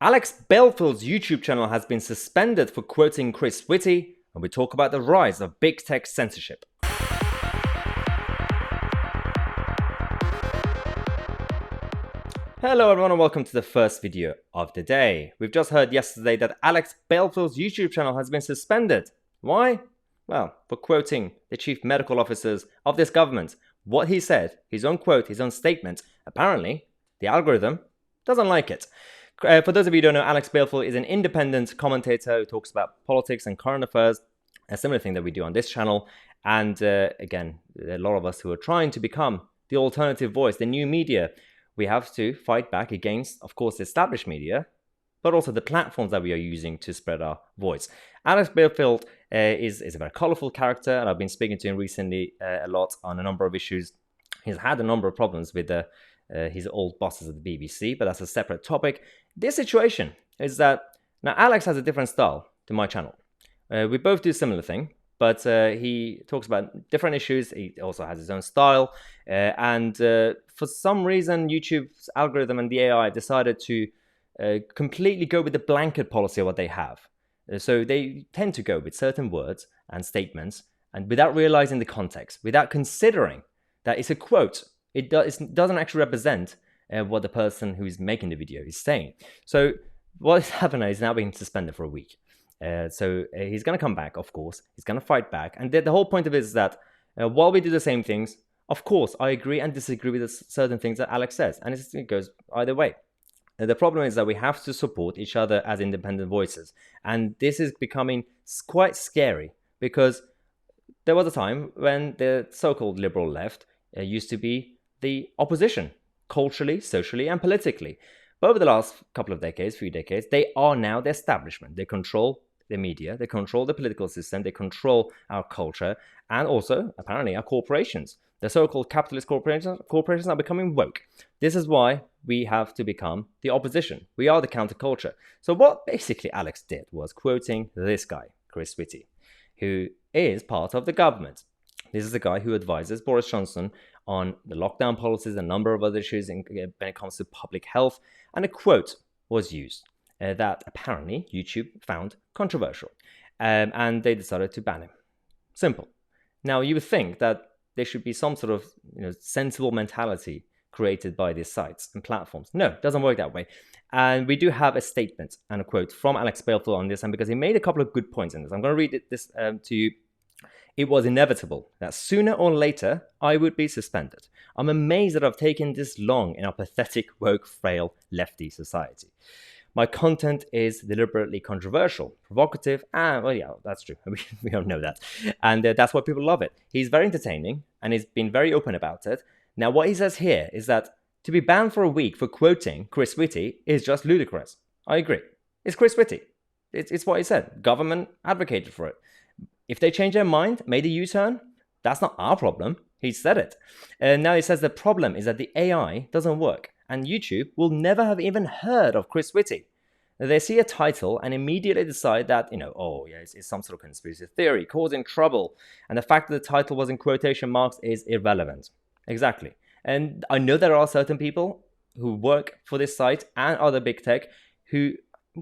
Alex Belfield's YouTube channel has been suspended for quoting Chris Whitty, and we talk about the rise of big tech censorship. Hello everyone and welcome to the first video of the day. We've just heard yesterday that Alex Belfield's YouTube channel has been suspended. Why? Well, for quoting the chief medical officers of this government. What he said, his own quote, his own statement, apparently the algorithm doesn't like it. For those of you who don't know, Alex Belfield is an independent commentator who talks about politics and current affairs, a similar thing that we do on this channel. And again, there are a lot of us who are trying to become the alternative voice, the new media. We have to fight back against, of course, the established media, but also the platforms that we are using to spread our voice. Alex Belfield is a very colorful character, and I've been speaking to him recently a lot on a number of issues. He's had a number of problems with his old bosses at the BBC, but that's a separate topic. This situation is that now Alex has a different style to my channel. We both do a similar thing, but he talks about different issues. He also has his own style, and for some reason, YouTube's algorithm and the AI decided to completely go with the blanket policy of what they have. So they tend to go with certain words and statements, and without realizing the context, without considering that it's a quote. It doesn't actually represent what the person who is making the video is saying. So what is happening is now being suspended for a week. So he's going to come back, of course. He's going to fight back. And the whole point of it is that while we do the same things, of course, I agree and disagree with certain things that Alex says. And it goes either way. The problem is that we have to support each other as independent voices. And this is becoming quite scary because there was a time when the so-called liberal left used to be the opposition, culturally, socially, and politically. But over the last couple of decades, few decades, they are now the establishment. They control the media, they control the political system, they control our culture, and also, apparently, our corporations. The so-called capitalist corporations are becoming woke. This is why we have to become the opposition. We are the counterculture. So what basically Alex did was quoting this guy, Chris Whitty, who is part of the government. This is the guy who advises Boris Johnson on the lockdown policies, a number of other issues when it comes to public health. And a quote was used that apparently YouTube found controversial. And they decided to ban him. Simple. Now, you would think that there should be some sort of sensible mentality created by these sites and platforms. No, it doesn't work that way. And we do have a statement and a quote from Alex Belfield on this, and because he made a couple of good points in this. I'm going to read this to you. It was inevitable that sooner or later I would be suspended. I'm amazed that I've taken this long in our pathetic, woke, frail, lefty society. My content is deliberately controversial, provocative, and, well, yeah, that's true. We don't know that. And that's why people love it. He's very entertaining, and he's been very open about it. Now, what he says here is that to be banned for a week for quoting Chris Whitty is just ludicrous. I agree. It's Chris Whitty. It's what he said. Government advocated for it. If they change their mind, made a U-turn, that's not our problem. He said it. And now he says the problem is that the AI doesn't work. And YouTube will never have even heard of Chris Whitty. They see a title and immediately decide that, it's some sort of conspiracy theory, causing trouble. And the fact that the title was in quotation marks is irrelevant. Exactly. And I know there are certain people who work for this site and other big tech who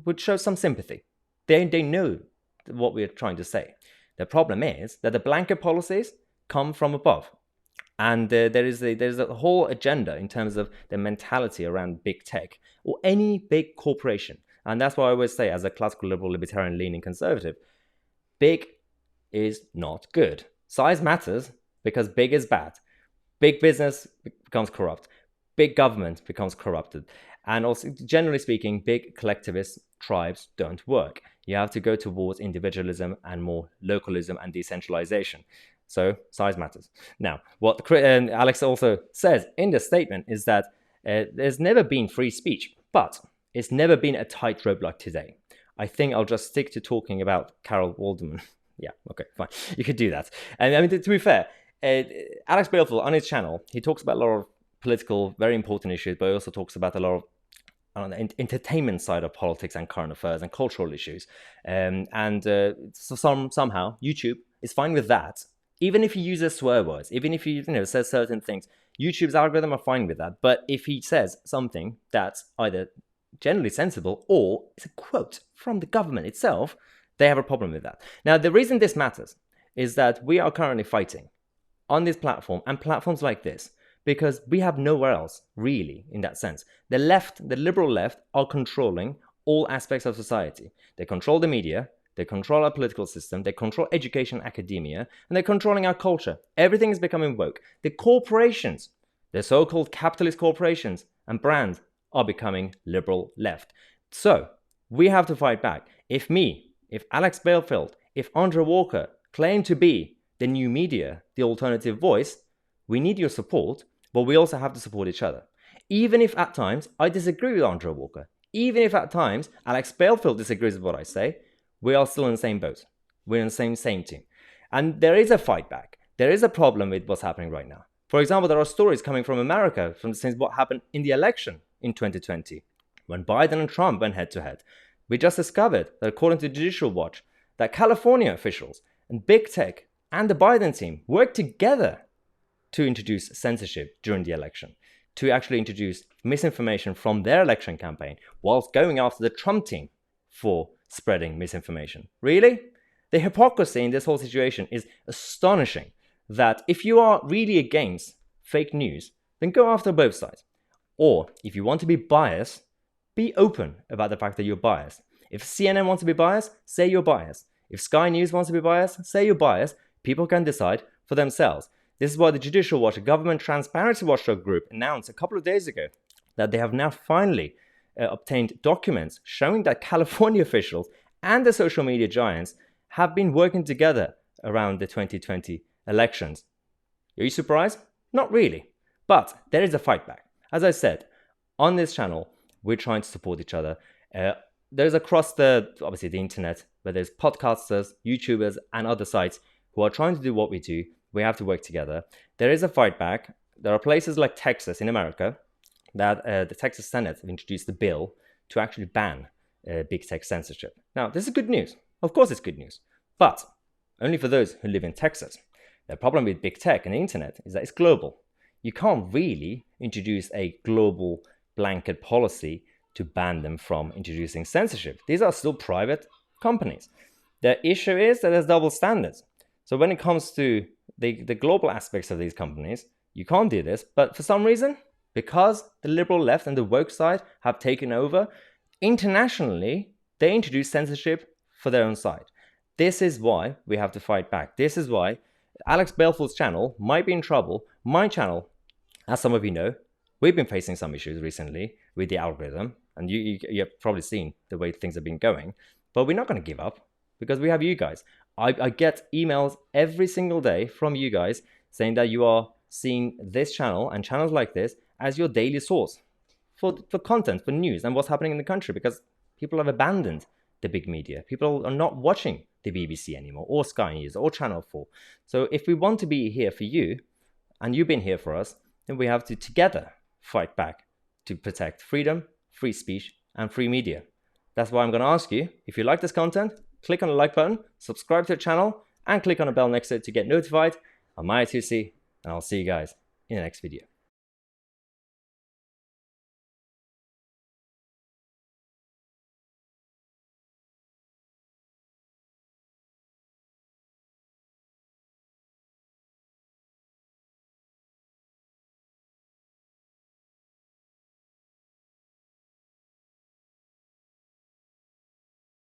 would show some sympathy. They know what we're trying to say. The problem is that the blanket policies come from above. And there's a whole agenda in terms of the mentality around big tech or any big corporation. And that's why I always say, as a classical liberal, libertarian, leaning conservative, big is not good. Size matters because big is bad. Big business becomes corrupt. Big government becomes corrupted. And also, generally speaking, big collectivist tribes don't work. You have to go towards individualism and more localism and decentralization. So size matters. Now, what Alex also says in the statement is that there's never been free speech, but it's never been a tightrope like today. I think I'll just stick to talking about Carol Waldman. Yeah, okay, fine. You could do that. And I mean, to be fair, Alex Belfield on his channel, he talks about a lot of political, very important issues, but he also talks about a lot of on the entertainment side of politics and current affairs and cultural issues. So somehow YouTube is fine with that. Even if he uses swear words, even if he says certain things, YouTube's algorithm are fine with that. But if he says something that's either generally sensible or it's a quote from the government itself, they have a problem with that. Now, the reason this matters is that we are currently fighting on this platform and platforms like this because we have nowhere else, really, in that sense. The left, the liberal left, are controlling all aspects of society. They control the media, they control our political system, they control education, academia, and they're controlling our culture. Everything is becoming woke. The corporations, the so-called capitalist corporations and brands are becoming liberal left. So we have to fight back. If Alex Belfield, if Andrew Walker claim to be the new media, the alternative voice, we need your support, but we also have to support each other. Even if at times I disagree with Andrew Walker, even if at times Alex Belfield disagrees with what I say, we are still in the same boat. We're in the same team. And there is a fight back. There is a problem with what's happening right now. For example, there are stories coming from America since what happened in the election in 2020, when Biden and Trump went head to head. We just discovered that according to Judicial Watch, that California officials and big tech and the Biden team worked together to introduce censorship during the election, to actually introduce misinformation from their election campaign whilst going after the Trump team for spreading misinformation. Really? The hypocrisy in this whole situation is astonishing, that if you are really against fake news, then go after both sides. Or if you want to be biased, be open about the fact that you're biased. If CNN wants to be biased, say you're biased. If Sky News wants to be biased, say you're biased. People can decide for themselves. This is why the Judicial Watch, a government transparency watchdog group, announced a couple of days ago that they have now finally obtained documents showing that California officials and the social media giants have been working together around the 2020 elections. Are you surprised? Not really. But there is a fight back. As I said, on this channel, we're trying to support each other. There's across obviously the internet, where there's podcasters, YouTubers, and other sites who are trying to do what we do. We have to work together. There is a fight back. There are places like Texas in America that the Texas Senate have introduced a bill to actually ban big tech censorship. Now, this is good news. Of course it's good news, but only for those who live in Texas. The problem with big tech and the internet is that it's global. You can't really introduce a global blanket policy to ban them from introducing censorship. These are still private companies. The issue is that there's double standards. So when it comes to the global aspects of these companies, you can't do this. But for some reason, because the liberal left and the woke side have taken over, internationally, they introduce censorship for their own side. This is why we have to fight back. This is why Alex Belfield's channel might be in trouble. My channel, as some of you know, we've been facing some issues recently with the algorithm, and you have probably seen the way things have been going. But we're not going to give up because we have you guys. I get emails every single day from you guys saying that you are seeing this channel and channels like this as your daily source for content, for news and what's happening in the country, because people have abandoned the big media. People are not watching the BBC anymore, or Sky News, or Channel 4. So if we want to be here for you, and you've been here for us, then we have to together fight back to protect freedom, free speech, and free media. That's why I'm going to ask you, if you like this content, click on the like button, subscribe to the channel, and click on the bell next to it to get notified. I'm Tousi, and I'll see you guys in the next video.